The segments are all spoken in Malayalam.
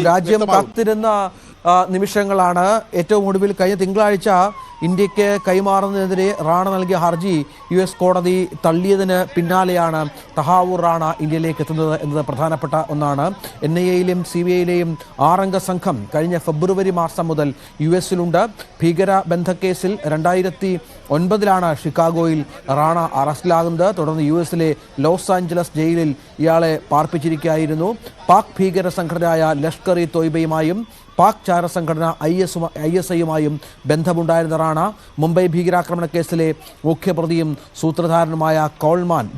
രാജ്യം കാത്തിരുന്ന നിമിഷങ്ങളാണ്. ഏറ്റവും ഒടുവിൽ കഴിഞ്ഞ തിങ്കളാഴ്ച ഇന്ത്യക്ക് കൈമാറുന്നതിനെതിരെ റാണ നൽകിയ ഹർജി US കോടതി തള്ളിയതിന് പിന്നാലെയാണ് തഹാവൂർ റാണ ഇന്ത്യയിലേക്ക് എത്തുന്നത് എന്നത് പ്രധാനപ്പെട്ട ഒന്നാണ്. NIA-യിലെയും CBI-യിലെയും 6-അംഗ സംഘം കഴിഞ്ഞ ഫെബ്രുവരി മാസം മുതൽ US-ലുണ്ട്. ഭീകര ബന്ധക്കേസിൽ 2009-ലാണ് ഷിക്കാഗോയിൽ റാണ അറസ്റ്റിലാകുന്നത്. തുടർന്ന് US-ലെ ലോസ് ആഞ്ചലസ് ജയിലിൽ ഇയാളെ പാർപ്പിച്ചിരിക്കുകയായിരുന്നു. പാക് ഭീകര സംഘടനയായ ലഷ്കർ-ഇ-തോയ്ബയുമായും പാക് ചാര സംഘടന ISIയുമായും ബന്ധമുണ്ടായിരുന്ന റാണ മുംബൈ ഭീകരാക്രമണ കേസിലെ മുഖ്യപ്രതിയും സൂത്രധാരനുമായ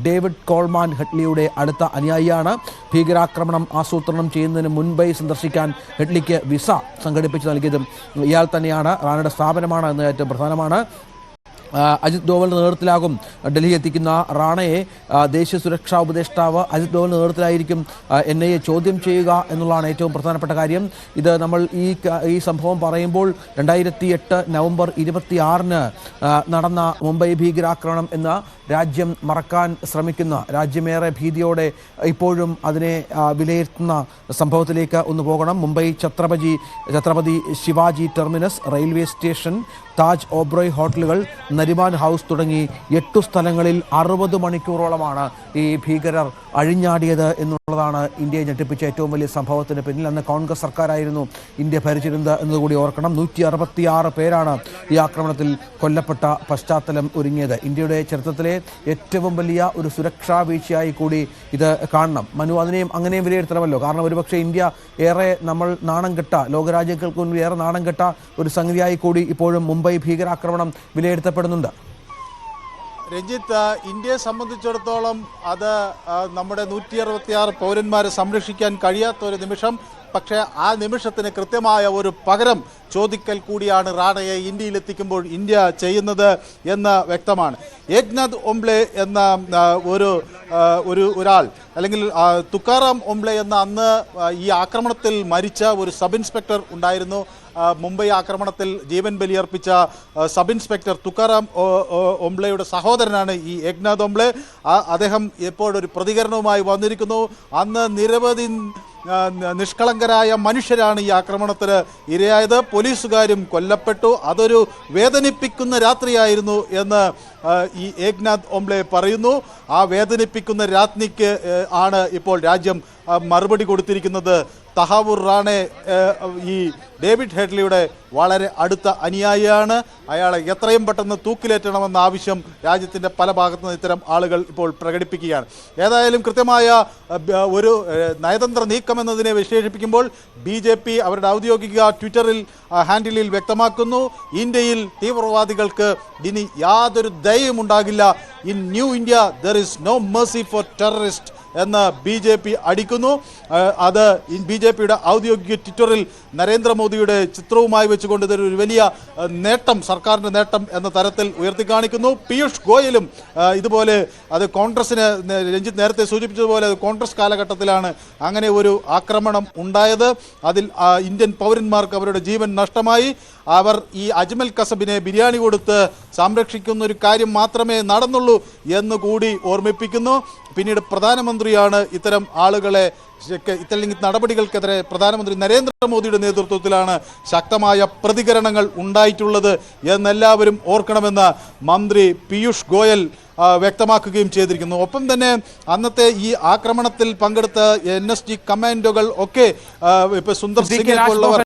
ഡേവിഡ് കോൾമാൻ ഹെഡ്ലിയുടെ അടുത്ത അനുയായിയാണ്. ഭീകരാക്രമണം ആസൂത്രണം ചെയ്യുന്നതിന് മുൻപൈ സന്ദർശിക്കാൻ ഹെഡ്ലിക്ക് വിസ സംഘടിപ്പിച്ച് നൽകിയതും ഇയാൾ തന്നെയാണ്. റാണയുടെ സ്ഥാപനമാണ് എന്ന് ഏറ്റവും പ്രധാനമാണ്. അജിത് ഡോവലിന്റെ നേതൃത്വത്തിലാകും ഡൽഹി എത്തിക്കുന്ന റാണയെ. ദേശീയ സുരക്ഷാ ഉപദേഷ്ടാവ് അജിത് ഡോവലിന്റെ നേതൃത്വത്തിലായിരിക്കും NIA ചോദ്യം ചെയ്യുക എന്നുള്ളതാണ് ഏറ്റവും പ്രധാനപ്പെട്ട കാര്യം. ഇത് നമ്മൾ ഈ സംഭവം പറയുമ്പോൾ 2008 നവംബർ 26-ന് നടന്ന മുംബൈ ഭീകരാക്രമണം എന്ന രാജ്യം മറക്കാൻ ശ്രമിക്കുന്ന, രാജ്യമേറെ ഭീതിയോടെ ഇപ്പോഴും അതിനെ വിലയിരുത്തുന്ന സംഭവത്തിലേക്ക് ഒന്ന് പോകണം. Mumbai Chhatrapati Shivaji terminus, railway station, Taj Oberoi ഹോട്ടലുകൾ, നരിമാൻ ഹൗസ് തുടങ്ങി 8 സ്ഥലങ്ങളിൽ 60 മണിക്കൂറോളമാണ് ഈ ഭീകരർ അഴിഞ്ഞാടിയത് എന്നുള്ളതാണ് ഇന്ത്യയെ ഞെട്ടിപ്പിച്ച ഏറ്റവും വലിയ സംഭവത്തിന് പിന്നിൽ. അന്ന് കോൺഗ്രസ് സർക്കാരായിരുന്നു ഇന്ത്യ ഭരിച്ചിരുന്നത് എന്നതുകൂടി ഓർക്കണം. 166 പേരാണ് ഈ ആക്രമണത്തിൽ കൊല്ലപ്പെട്ട പശ്ചാത്തലം ഒരുങ്ങിയത്. ഇന്ത്യയുടെ ചരിത്രത്തിലെ ഏറ്റവും വലിയ ഒരു സുരക്ഷാ വീഴ്ചയായി കൂടി ഇത് കാണണം. മനു, അതിനെയും അങ്ങനെയും വിലയിരുത്തണമല്ലോ. കാരണം ഒരുപക്ഷെ ഇന്ത്യ ഏറെ നമ്മൾ നാണം കെട്ട, ലോകരാജ്യങ്ങൾക്ക് മുൻപിൽ ഏറെ നാണം കെട്ട ഒരു സംഗതിയായി കൂടി ഇപ്പോഴും മുംബൈ ഭീകരാക്രമണം വിലയിരുത്തപ്പെടുന്നുണ്ട്. രഞ്ജിത്ത്, ഇന്ത്യയെ സംബന്ധിച്ചിടത്തോളം അത് നമ്മുടെ 166 പൗരന്മാരെ സംരക്ഷിക്കാൻ കഴിയാത്ത ഒരു നിമിഷം. പക്ഷേ ആ നിമിഷത്തിന് കൃത്യമായ ഒരു പകരം ചോദിക്കൽ കൂടിയാണ് റാണയെ ഇന്ത്യയിലെത്തിക്കുമ്പോൾ ഇന്ത്യ ചെയ്യുന്നത് എന്ന് വ്യക്തമാണ്. ഏക്നാഥ് ഓംബ്ലെ എന്ന ഒരാൾ, അല്ലെങ്കിൽ തുക്കാറാം ഓംബ്ലെ എന്ന അന്ന് ഈ ആക്രമണത്തിൽ മരിച്ച ഒരു സബ് ഇൻസ്പെക്ടർ ഉണ്ടായിരുന്നു. മുംബൈ ആക്രമണത്തിൽ ജീവൻ ബലിയർപ്പിച്ച സബ് ഇൻസ്പെക്ടർ തുക്കാറാം ഓംബ്ലെയുടെ സഹോദരനാണ് ഈ ഏക്നാഥ് ഓംബ്ലെ. അദ്ദേഹം ഇപ്പോഴൊരു പ്രതികരണവുമായി വന്നിരിക്കുന്നു. അന്ന് നിരവധി നിഷ്കളങ്കരായ മനുഷ്യരാണ് ഈ ആക്രമണത്തിന് ഇരയായത്. പോലീസുകാരും കൊല്ലപ്പെട്ടു. അതൊരു വേദനിപ്പിക്കുന്ന രാത്രിയായിരുന്നു എന്ന് ഈ ഏക്നാഥ് ഓംബ്ലെ പറയുന്നു. ആ വേദനിപ്പിക്കുന്ന രാത്രിക്ക് ആണ് ഇപ്പോൾ രാജ്യം മറുപടി കൊടുത്തിരിക്കുന്നത്. തഹാവൂർ റാണെ ഈ ഡേവിഡ് ഹെഡ്ലിയുടെ വളരെ അടുത്ത അനുയായിയാണ്. അയാളെ എത്രയും പെട്ടെന്ന് തൂക്കിലേറ്റണമെന്ന ആവശ്യം രാജ്യത്തിൻ്റെ പല ഭാഗത്തു നിന്ന് ഇത്തരം ആളുകൾ ഇപ്പോൾ പ്രകടിപ്പിക്കുകയാണ്. ഏതായാലും കൃത്യമായ ഒരു നയതന്ത്ര നീക്കം എന്നതിനെ വിശേഷിപ്പിക്കുമ്പോൾ BJP അവരുടെ ഔദ്യോഗിക ട്വിറ്ററിൽ ഹാൻഡിലിൽ വ്യക്തമാക്കുന്നു, ഇന്ത്യയിൽ തീവ്രവാദികൾക്ക് ഇനി യാതൊരു ദയയും ഉണ്ടാകില്ല. In new India there is no mercy for terrorist എന്ന് BJP അടിക്കുന്നു. അത് BJPയുടെ ഔദ്യോഗിക ട്വിറ്ററിൽ നരേന്ദ്രമോദിയുടെ ചിത്രവുമായി വെച്ചുകൊണ്ട് ഇതൊരു വലിയ നേട്ടം, സർക്കാരിൻ്റെ നേട്ടം എന്ന തരത്തിൽ ഉയർത്തിക്കാണിക്കുന്നു. പീയൂഷ് ഗോയലും ഇതുപോലെ, അത് കോൺഗ്രസിന്, രഞ്ജിത്ത് നേരത്തെ സൂചിപ്പിച്ചതുപോലെ കോൺഗ്രസ് കാലഘട്ടത്തിലാണ് അങ്ങനെ ഒരു ആക്രമണം ഉണ്ടായത്. അതിൽ ഇന്ത്യൻ പൗരന്മാർക്ക് അവരുടെ ജീവൻ നഷ്ടമായി. അവർ ഈ അജ്മൽ കസബിനെ ബിരിയാണി കൊടുത്ത് സംരക്ഷിക്കുന്ന ഒരു കാര്യം മാത്രമേ നടന്നുള്ളൂ എന്നുകൂടി ഓർമ്മിപ്പിക്കുന്നു. പിന്നീട് പ്രധാനമന്ത്രിയാണ് ഇത്തരം ആളുകളെ, ഇത്തരം നടപടികൾക്കെതിരെ പ്രധാനമന്ത്രി നരേന്ദ്രമോദിയുടെ നേതൃത്വത്തിലാണ് ശക്തമായ പ്രതികരണങ്ങൾ ഉണ്ടായിട്ടുള്ളത് എന്നെല്ലാവരും ഓർക്കണമെന്ന് മന്ത്രി പീയൂഷ് ഗോയൽ വ്യക്തമാക്കുകയും ചെയ്തിരിക്കുന്നു. ഒപ്പം തന്നെ അന്നത്തെ ഈ ആക്രമണത്തിൽ പങ്കെടുത്ത NSG കമാൻഡോകൾ ഒക്കെ ഇപ്പൊ സുന്ദർ സിംഗ് പോലുള്ളവർ